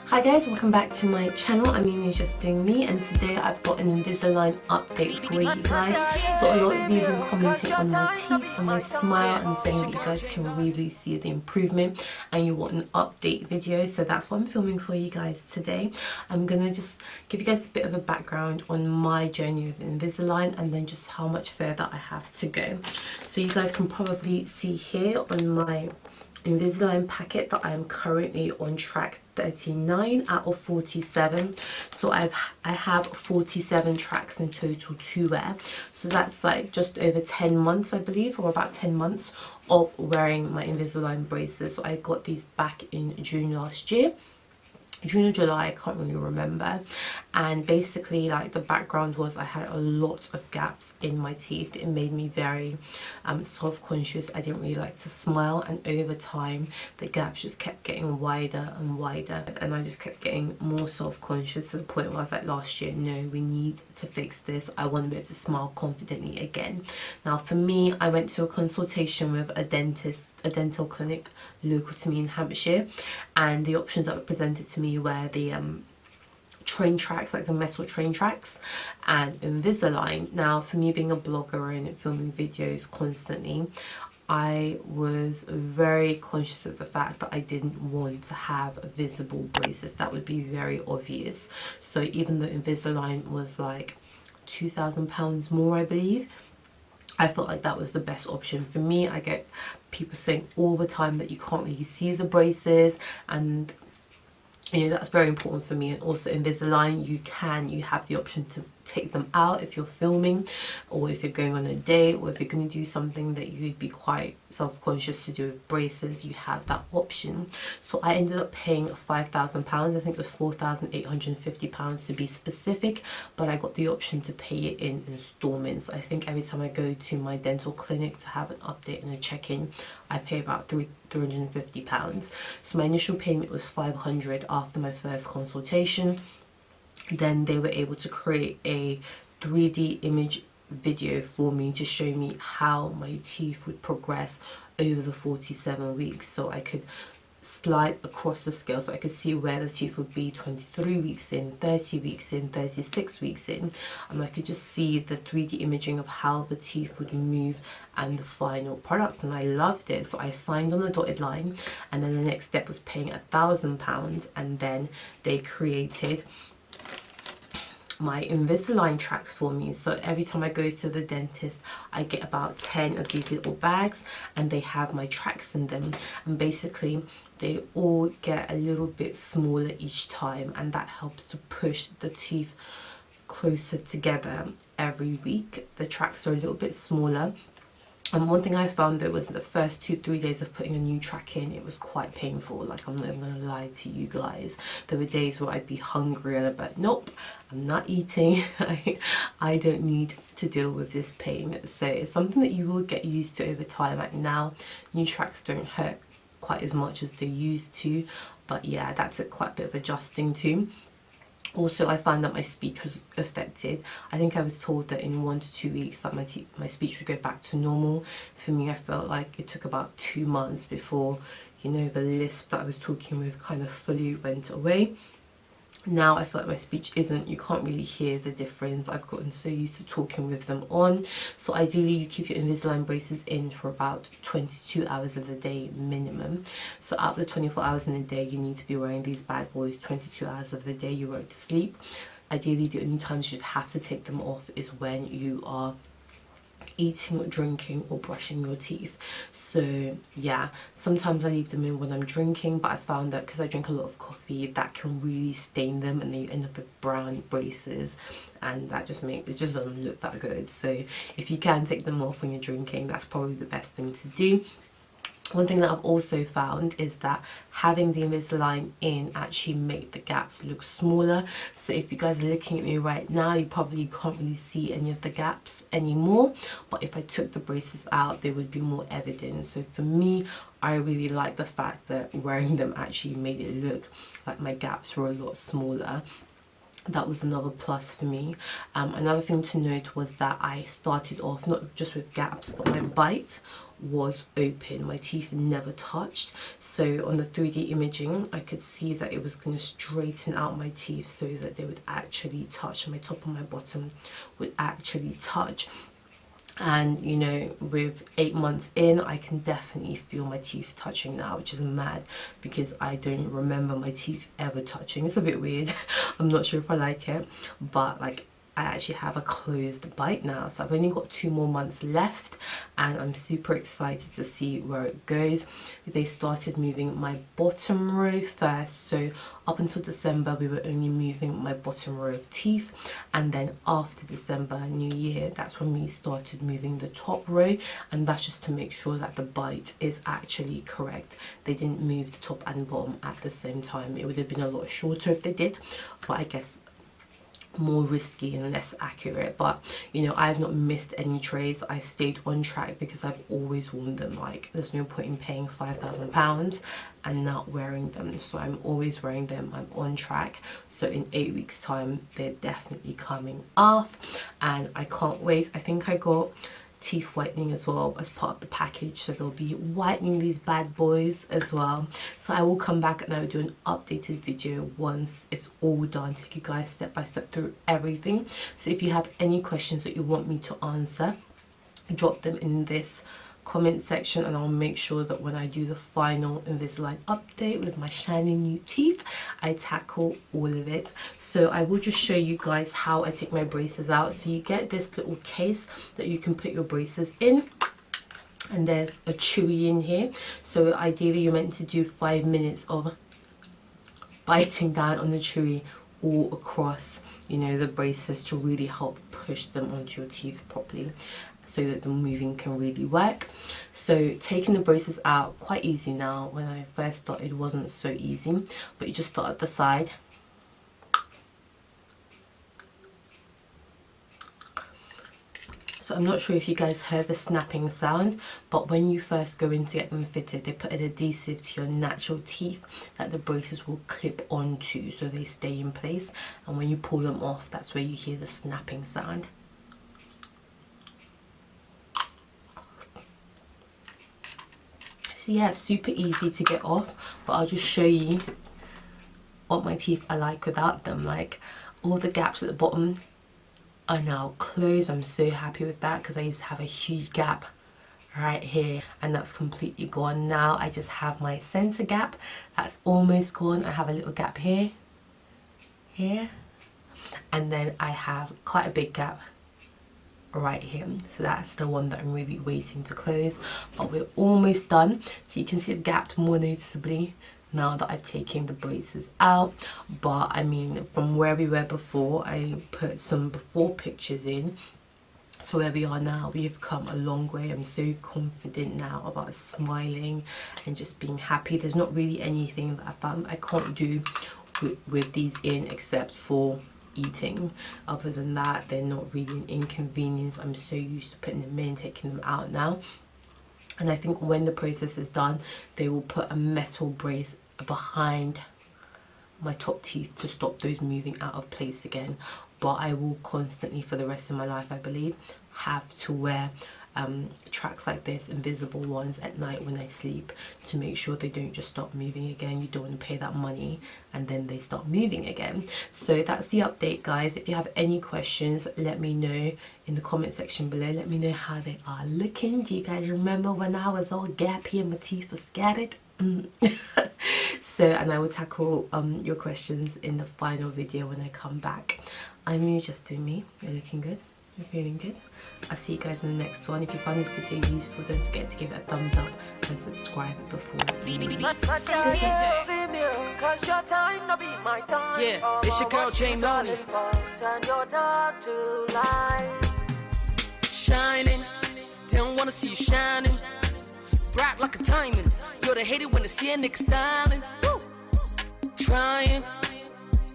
Hi guys, welcome back to my channel. I'm Mimi Just Doing Me, and today I've got an Invisalign update for you guys. So a lot of you have been commenting on my teeth, on my smile, and saying that you guys can really see the improvement and you want an update video. So that's what I'm filming for you guys today. I'm gonna just give you guys a bit of a background on my journey with Invisalign and then just how much further I have to go. So you guys can probably see here on my Invisalign packet that I am currently on track 39 out of 47. So I have 47 tracks in total to wear. So that's like just over 10 months, I believe, or about 10 months of wearing my Invisalign braces. So I got these back in June last year. June or July, I can't really remember. And basically, like, the background was I had a lot of gaps in my teeth. It made me very self-conscious. I didn't really like to smile, and over time the gaps just kept getting wider and wider, and I just kept getting more self-conscious to the point where I was like, last year, no, we need to fix this. I want to be able to smile confidently again. Now for me, I went to a consultation with a dentist, a dental clinic local to me in Hampshire, and the options that were presented to me were the train tracks, like the metal train tracks, and Invisalign. Now for me, being a blogger and filming videos constantly, I was very conscious of the fact that I didn't want to have visible braces. That would be very obvious. So even though Invisalign was like £2,000 more, I believe, I felt like that was the best option for me. I get people saying all the time that you can't really see the braces, and that's very important for me. And also Invisalign, you have the option to take them out if you're filming, or if you're going on a date, or if you're going to do something that you'd be quite self-conscious to do with braces, you have that option. So I ended up paying £5,000. I think it was £4,850 to be specific, but I got the option to pay it in installments. I think every time I go to my dental clinic to have an update and a check-in, I pay about £350. So my initial payment was £500 after my first consultation. Then they were able to create a 3D image video for me to show me how my teeth would progress over the 47 weeks. So I could slide across the scale, so I could see where the teeth would be 23 weeks in, 30 weeks in, 36 weeks in, and I could just see the 3D imaging of how the teeth would move and the final product, and I loved it. So I signed on the dotted line, and then the next step was paying £1,000, and then they created my Invisalign tracks for me. So every time I go to the dentist, I get about 10 of these little bags, and they have my tracks in them, and basically they all get a little bit smaller each time, and that helps to push the teeth closer together every week. The tracks are a little bit smaller. And one thing I found, though, was the first 2-3 days of putting a new track in, it was quite painful. Like, I'm not even gonna lie to you guys. There were days where I'd be hungry and I'd be like, nope, I'm not eating. I don't need to deal with this pain. So it's something that you will get used to over time. Like, now, new tracks don't hurt quite as much as they used to. But yeah, that took quite a bit of adjusting to. Also, I found that my speech was affected. I think I was told that in 1 to 2 weeks that my speech would go back to normal. For me, I felt like it took about 2 months before, the lisp that I was talking with kind of fully went away. Now I feel like my speech you can't really hear the difference. I've gotten so used to talking with them on. So ideally you keep your Invisalign braces in for about 22 hours of the day minimum. So out of the 24 hours in a day, you need to be wearing these bad boys 22 hours of the day you won't sleep. Ideally, the only times you just have to take them off is when you are eating, drinking, or brushing your teeth. So yeah, sometimes I leave them in when I'm drinking, but I found that because I drink a lot of coffee, that can really stain them, and then you end up with brown braces, and that just doesn't look that good. So if you can take them off when you're drinking, that's probably the best thing to do. One thing that I've also found is that having the Invisalign in actually make the gaps look smaller. So if you guys are looking at me right now, you probably can't really see any of the gaps anymore. But if I took the braces out, they would be more evident. So for me, I really like the fact that wearing them actually made it look like my gaps were a lot smaller. that was another plus for me. Another thing to note was that I started off not just with gaps, but my bite was open. My teeth never touched. So on the 3D imaging, I could see that it was going to straighten out my teeth so that they would actually touch. My top and my bottom would actually touch. And you know, with 8 months in, I can definitely feel my teeth touching now, which is mad because I don't remember my teeth ever touching. It's a bit weird. I'm not sure if I like it, but like, I actually have a closed bite now. So I've only got 2 more months left and I'm super excited to see where it goes. They started moving my bottom row first. So up until December, we were only moving my bottom row of teeth. And then after December, New Year, that's when we started moving the top row. And that's just to make sure that the bite is actually correct. They didn't move the top and bottom at the same time. It would have been a lot shorter if they did. But I guess more risky and less accurate. But you know, I have not missed any trays. I've stayed on track because I've always worn them. Like, there's no point in paying £5,000 and not wearing them. So I'm always wearing them. I'm on track. So in 8 weeks time, they're definitely coming off and I can't wait. I think I got teeth whitening as well as part of the package, so they'll be whitening these bad boys as well. So I will come back and I will do an updated video once it's all done, take you guys step by step through everything. So if you have any questions that you want me to answer, drop them in this comment section and I'll make sure that when I do the final Invisalign update with my shiny new teeth, I tackle all of it. So I will just show you guys how I take my braces out. So you get this little case that you can put your braces in, and there's a chewy in here. So ideally you're meant to do 5 minutes of biting down on the chewy all across, you know, the braces to really help push them onto your teeth properly, so that the moving can really work. So taking the braces out, quite easy now. When I first started, it wasn't so easy, but you just start at the side. So I'm not sure if you guys heard the snapping sound, but when you first go in to get them fitted, they put an adhesive to your natural teeth that the braces will clip onto so they stay in place. And when you pull them off, that's where you hear the snapping sound. So yeah, super easy to get off, but I'll just show you what my teeth are like without them. Like, all the gaps at the bottom are now closed. I'm so happy with that because I used to have a huge gap right here and that's completely gone. Now I just have my center gap that's almost gone. I have a little gap here, and then I have quite a big gap right here. So that's the one that I'm really waiting to close, but we're almost done. So you can see the gaps more noticeably now that I've taken the braces out. But I mean, from where we were before, I put some before pictures in. So where we are now, we've come a long way. I'm so confident now about smiling and just being happy. There's not really anything that I found I can't do with these in except for eating. Other than that, they're not really an inconvenience. I'm so used to putting them in, taking them out now. And I think when the process is done, they will put a metal brace behind my top teeth to stop those moving out of place again. But I will constantly, for the rest of my life, I believe, have to wear tracks like this, invisible ones, at night when I sleep, to make sure they don't just stop moving again. You don't want to pay that money and then they start moving again. So that's the update, guys. If you have any questions, let me know in the comment section below. Let me know how they are looking. Do you guys remember when I was all gappy and my teeth were scattered? So, and I will tackle your questions in the final video when I come back. I'm you, just doing me. You're looking good. You're feeling good. I'll see you guys in the next one. If you found this video useful, don't forget to give it a thumbs up and subscribe before Yeah, it's your girl Jane Loney. Shining, they don't wanna see you shining. Bright like a diamond. You're the hater when they see a nigga styling. Trying,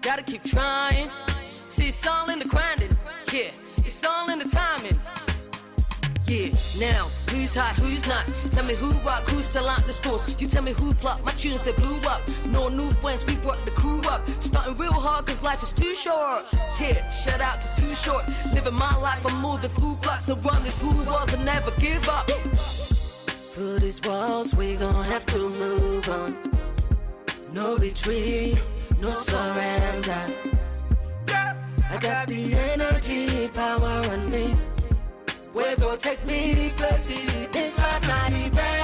gotta keep trying. See, it's all in the grinding. Yeah, it's all in the timing. Yeah, now who's hot, who's not. Tell me who rock, who sell out the stores. You tell me who flop, my tunes they blew up. No new friends, we brought the crew up. Starting real hard cause life is too short. Yeah, shout out to Too Short. Living my life, I'm moving through blocks and running through walls and never give up. Through these walls, we gon' have to move on. No retreat, no surrender. I got the energy, power on me. We're gon' take me places. This life not even